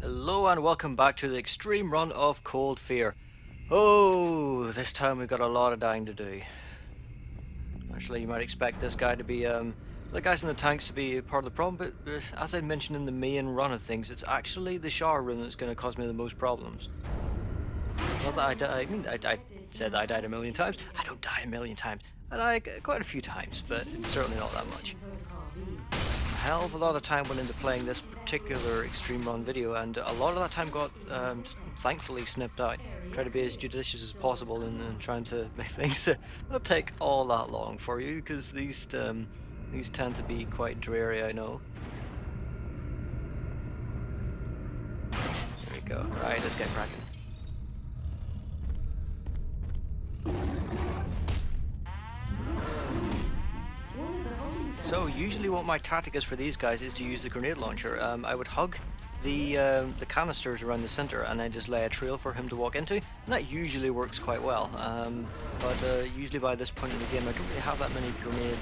Hello and welcome back to the extreme run of Cold Fear. Oh, this time we've got a lot of dying to do. Actually, you might expect this guy to be, the guys in the tanks to be part of the problem, but as I mentioned in the main run of things, it's actually the shower room that's going to cause me the most problems. Not that I die, I said I died a million times. I don't die a million times. I die quite a few times, but certainly not that much. A hell of a lot of time went into playing this particular extreme run video, and a lot of that time got thankfully snipped out. Try to be as judicious as possible in trying to make things not take all that long for you, because these tend to be quite dreary, I know. There we go. Right, let's get cracking. So usually what my tactic is for these guys is to use the grenade launcher. I would hug the canisters around the center and then just lay a trail for him to walk into, and that usually works quite well. But usually by this point in the game I don't really have that many grenades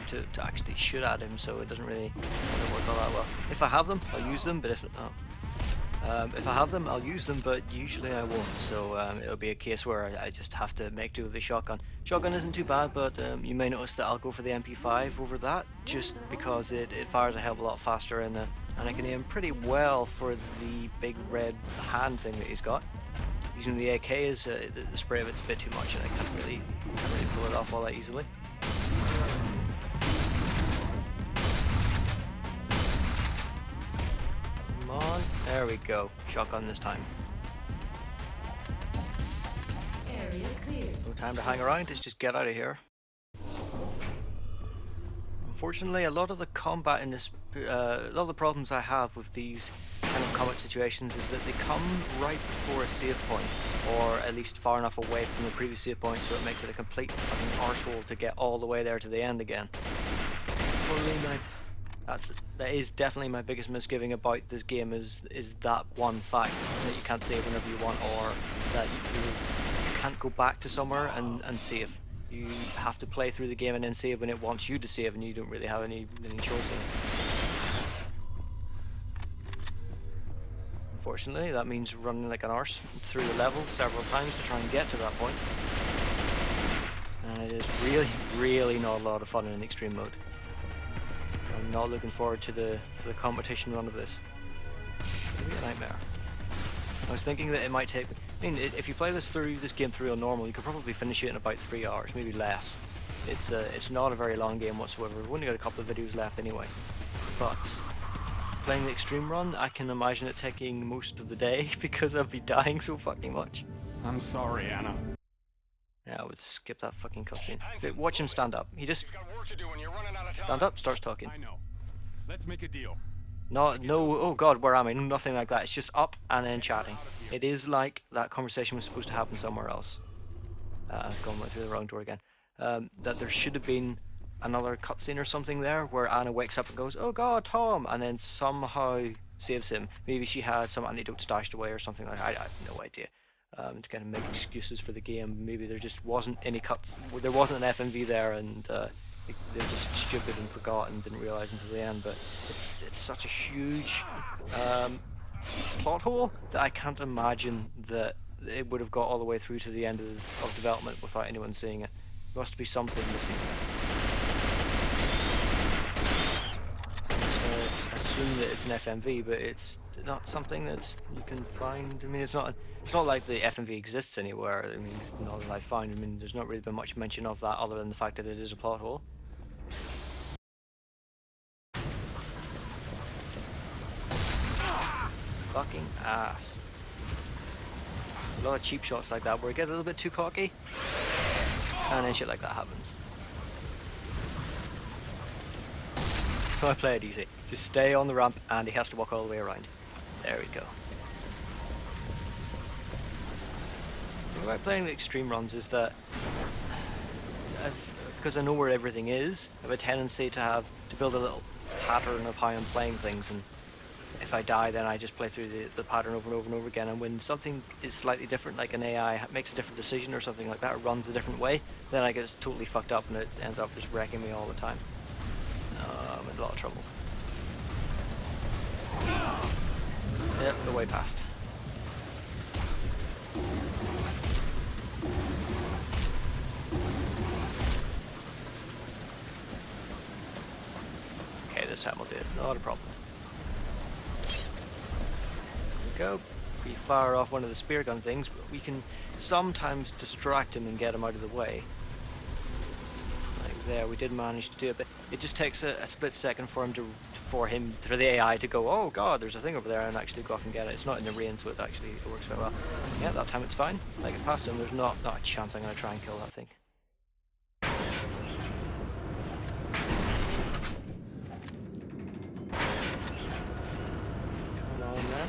to actually shoot at him, so it doesn't really work all that well. If I have them, I'll use them, but if I have them, I'll use them, but usually I won't, so it'll be a case where I just have to make do with the shotgun. Shotgun isn't too bad, but you may notice that I'll go for the MP5 over that, just because it fires a hell of a lot faster, and I can aim pretty well for the big red hand thing that he's got. Using the AK is, the spray of it's a bit too much, and I can't really pull it off all that easily. On. There we go. Shotgun this time. Area clear. No time to hang around, let's just get out of here. Unfortunately, a lot of the combat in this, a lot of the problems I have with these kind of combat situations is that they come right before a save point, or at least far enough away from the previous save point, so it makes it a complete fucking arsehole to get all the way there to the end again. That is definitely my biggest misgiving about this game is that one fact that you can't save whenever you want, or that you can't go back to somewhere and save. You have to play through the game and then save when it wants you to save, and you don't really have any choice in it. Unfortunately, that means running like an arse through the level several times to try and get to that point. And it is really not a lot of fun in extreme mode. I'm not looking forward to the competition run of this. It'll be a nightmare. I was thinking that it might take. I mean, if you play this game through on normal, you could probably finish it in about 3 hours, maybe less. It's not a very long game whatsoever. We've only got a couple of videos left anyway. But playing the extreme run, I can imagine it taking most of the day because I'll be dying so fucking much. I'm sorry, Anna. Yeah, I would skip that fucking cutscene. Watch him stand up. He just stand up, starts talking. I know. Let's make a deal. No, oh god, where am I? Nothing like that. It's just up and then chatting. It is like that conversation was supposed to happen somewhere else. I've gone through the wrong door again. That there should have been another cutscene or something there where Anna wakes up and goes, "Oh god, Tom," and then somehow saves him. Maybe she had some antidote stashed away or something like that. I have no idea. To kind of make excuses for the game. Maybe there just wasn't any cuts. There wasn't an FMV there, and they're just stupid and forgot and didn't realize until the end. But it's such a huge plot hole that I can't imagine that it would have got all the way through to the end of development without anyone seeing it. There must be something missing there. I'm just assume that it's an FMV, but it's not something that you can find. I mean, it's not like the FMV exists anywhere. I mean, it's not that I found. I mean, there's not really been much mention of that other than the fact that it is a plot hole. Fucking ass. A lot of cheap shots like that where I get a little bit too cocky, and then shit like that happens. So I play it easy. Just stay on the ramp and he has to walk all the way around. There we go. The thing about playing the extreme runs is that because I know where everything is, I have a tendency to build a little pattern of how I'm playing things, and if I die then I just play through the pattern over and over and over again, and when something is slightly different, like an AI makes a different decision or something like that, or runs a different way, then I get totally fucked up and it ends up just wrecking me all the time. I'm in a lot of trouble. Yep, the way past. Okay, this time we'll do it. Not a problem. There we go. We fire off one of the spear gun things, but we can sometimes distract him and get him out of the way. Like there, we did manage to do it, but it just takes a split second for him for the AI to go, oh god, there's a thing over there, and actually go off and get it. It's not in the rain, so it works very well. Yeah, that time it's fine. I get past him. There's not a chance I'm gonna try and kill that thing. Come on, man.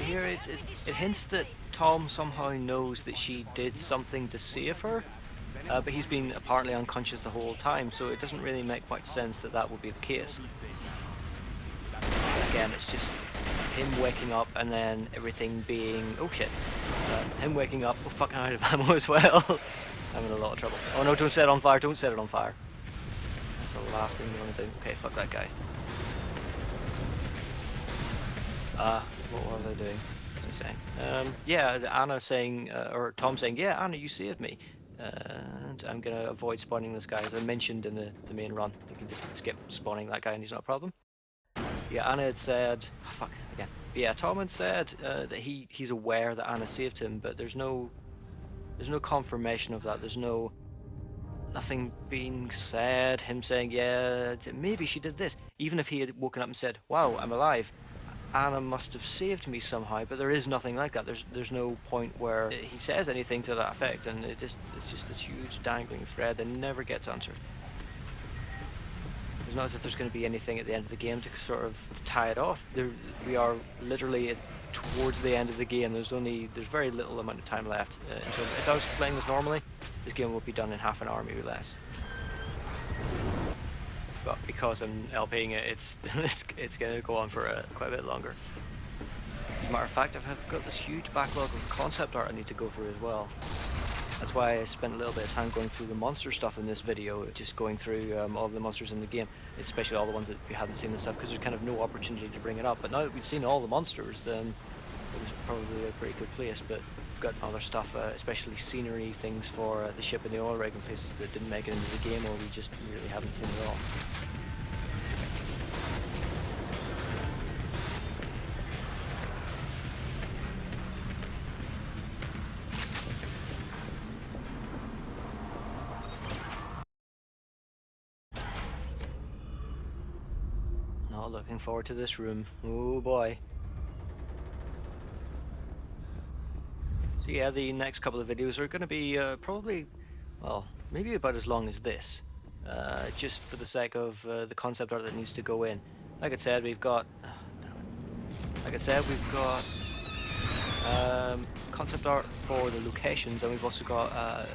Here it hints that Tom somehow knows that she did something to save her, but he's been apparently unconscious the whole time, so it doesn't really make much sense that that would be the case. Again, it's just him waking up and then everything being... oh shit. Him waking up, oh fucking out of ammo as well. I'm in a lot of trouble. Oh no, don't set it on fire, don't set it on fire. That's the last thing you want to do. Okay, fuck that guy. What was I doing? What was I saying? Yeah, Anna saying, or Tom saying, yeah, Anna, you saved me. And I'm gonna avoid spawning this guy, as I mentioned in the main run. You can just skip spawning that guy and he's not a problem. Yeah, Anna had said, oh, fuck, again. Yeah, Tom had said that he's aware that Anna saved him, but there's no confirmation of that. There's nothing being said, him saying, yeah, maybe she did this. Even if he had woken up and said, wow, I'm alive, Anna must have saved me somehow, but there is nothing like that. There's no point where he says anything to that effect, and it's just this huge dangling thread that never gets answered. It's not as if there's going to be anything at the end of the game to sort of tie it off. We are literally towards the end of the game. There's very little amount of time left. So if I was playing this normally, this game would be done in half an hour, maybe less. But because I'm LPing it, it's going to go on for quite a bit longer. As a matter of fact, I've got this huge backlog of concept art I need to go through as well. That's why I spent a little bit of time going through the monster stuff in this video, just going through all of the monsters in the game, especially all the ones that we hadn't seen and stuff, because there's kind of no opportunity to bring it up. But now that we've seen all the monsters, then it was probably a pretty good place. But we've got other stuff, especially scenery things for the ship and the oil rig, and places that didn't make it into the game, or we just really haven't seen at all. Not looking forward to this room. Oh boy. So yeah, the next couple of videos are going to be probably, well, maybe about as long as this. Just for the sake of the concept art that needs to go in. Like I said, we've got... concept art for the locations, and we've also got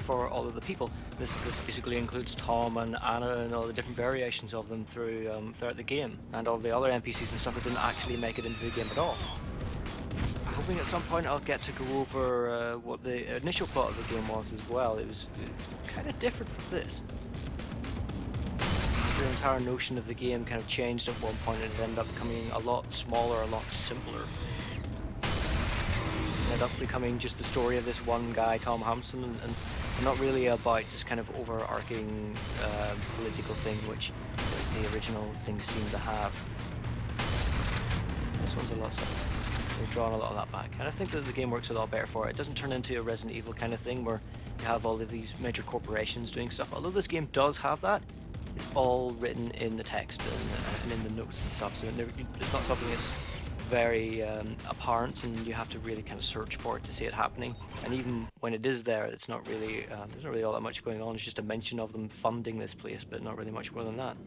for all of the people. This basically includes Tom and Anna and all the different variations of them throughout the game, and all the other NPCs and stuff that didn't actually make it into the game at all. I'm hoping at some point I'll get to go over what the initial plot of the game was as well. It was kind of different from this. The entire notion of the game kind of changed at one point, and it ended up becoming a lot smaller, a lot simpler. It ended up becoming just the story of this one guy, Tom Hampson, and not really about just kind of overarching political thing, which the original things seem to have. This one's a lot simpler. We've drawn a lot of that back, and I think that the game works a lot better for it. It doesn't turn into a Resident Evil kind of thing where you have all of these major corporations doing stuff. Although this game does have that, it's all written in the text and in the notes and stuff, so it's not something that's very apparent, and you have to really kind of search for it to see it happening. And even when it is there, it's not really there's not really all that much going on. It's just a mention of them funding this place, but not really much more than that.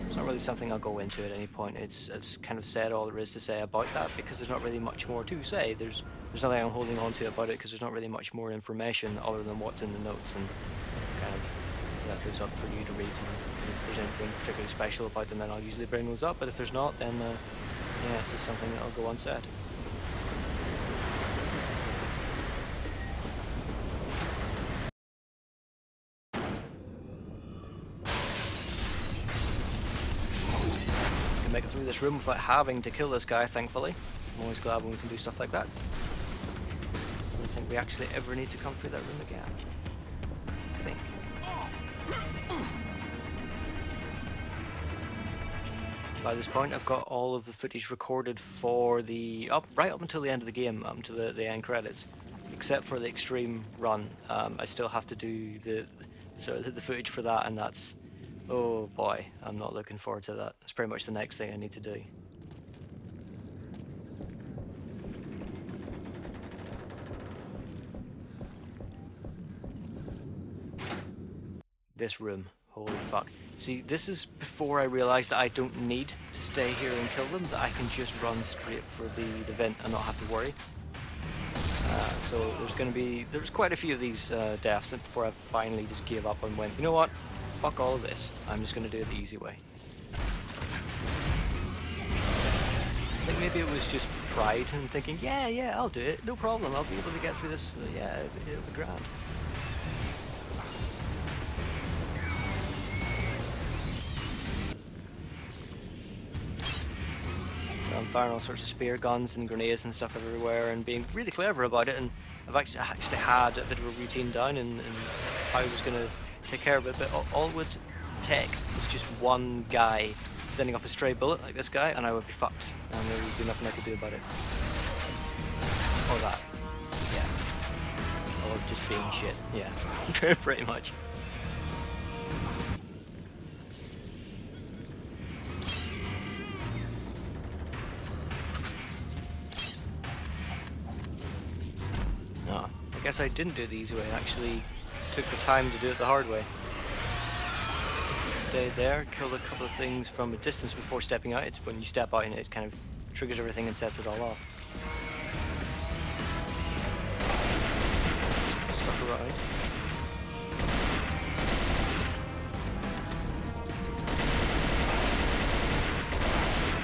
It's not really something I'll go into at any point. It's kind of said all there is to say about that, because there's not really much more to say. There's nothing I'm holding on to about it, because there's not really much more information other than what's in the notes, and kind of that is up for you to read. And if there's anything particularly special about them, then I'll usually bring those up, but if there's not, then yeah, it's just something that'll go unsaid. make it through this room without having to kill this guy, thankfully. I'm always glad when we can do stuff like that. I don't think we actually ever need to come through that room again. I think. By this point, I've got all of the footage recorded for the right up until the end of the game, up to the end credits, except for the extreme run. I still have to do the footage for that, and that's, oh boy, I'm not looking forward to that. It's pretty much the next thing I need to do. This room. Holy fuck. See, this is before I realised that I don't need to stay here and kill them, that I can just run straight for the vent and not have to worry. So there's quite a few of these deaths before I finally just gave up and went, you know what, fuck all of this, I'm just going to do it the easy way. I think maybe it was just pride and thinking, yeah, I'll do it, no problem, I'll be able to get through this, yeah, it'll be grand. I'm firing all sorts of spear guns and grenades and stuff everywhere and being really clever about it, and I've actually had a bit of a routine down and how I was going to take care of it, but all it would take is just one guy sending off a stray bullet like this guy and I would be fucked, and there would be nothing I could do about it. Or that. Yeah. Or just being shit. Yeah. Pretty much. No, I guess I didn't do it the easy way. I actually took the time to do it the hard way. Stayed there, killed a couple of things from a distance before stepping out. It's when you step out and it kind of triggers everything and sets it all off. Stuck around.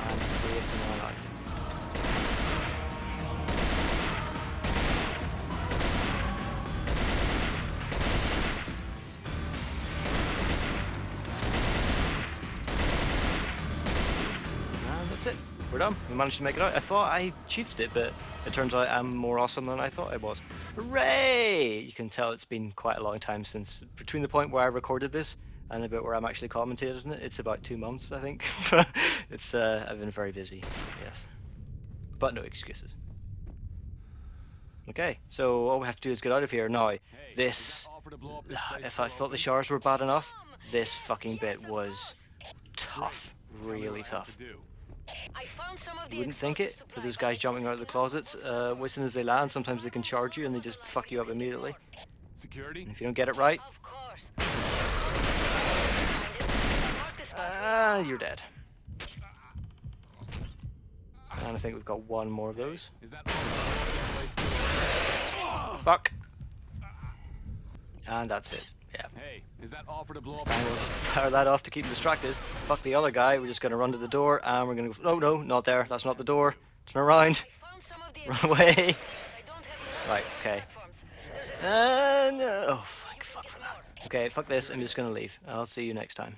And creating my life. That's it. We're done. We managed to make it out. I thought I cheated it, but it turns out I'm more awesome than I thought I was. Hooray! You can tell it's been quite a long time since, between the point where I recorded this and the bit where I'm actually commentating it, it's about 2 months, I think. It's I've been very busy, yes. But no excuses. Okay, so all we have to do is get out of here. Now, this, if I thought the showers were bad enough, this fucking bit was tough. Really tough. You wouldn't think it, but those guys jumping out of the closets, as soon as they land, sometimes they can charge you and they just fuck you up immediately. Security? And if you don't get it right, you're dead. And I think we've got one more of those. Fuck. And that's it. Yeah. Hey, is that offer to blow This up? time we'll just fire that off to keep him distracted. Fuck the other guy, we're just gonna run to the door and we're gonna go, oh no, not there, that's not the door. Turn around. Run away. Right, okay. No. Oh, fuck for that. Okay, fuck this, I'm just gonna leave. I'll see you next time.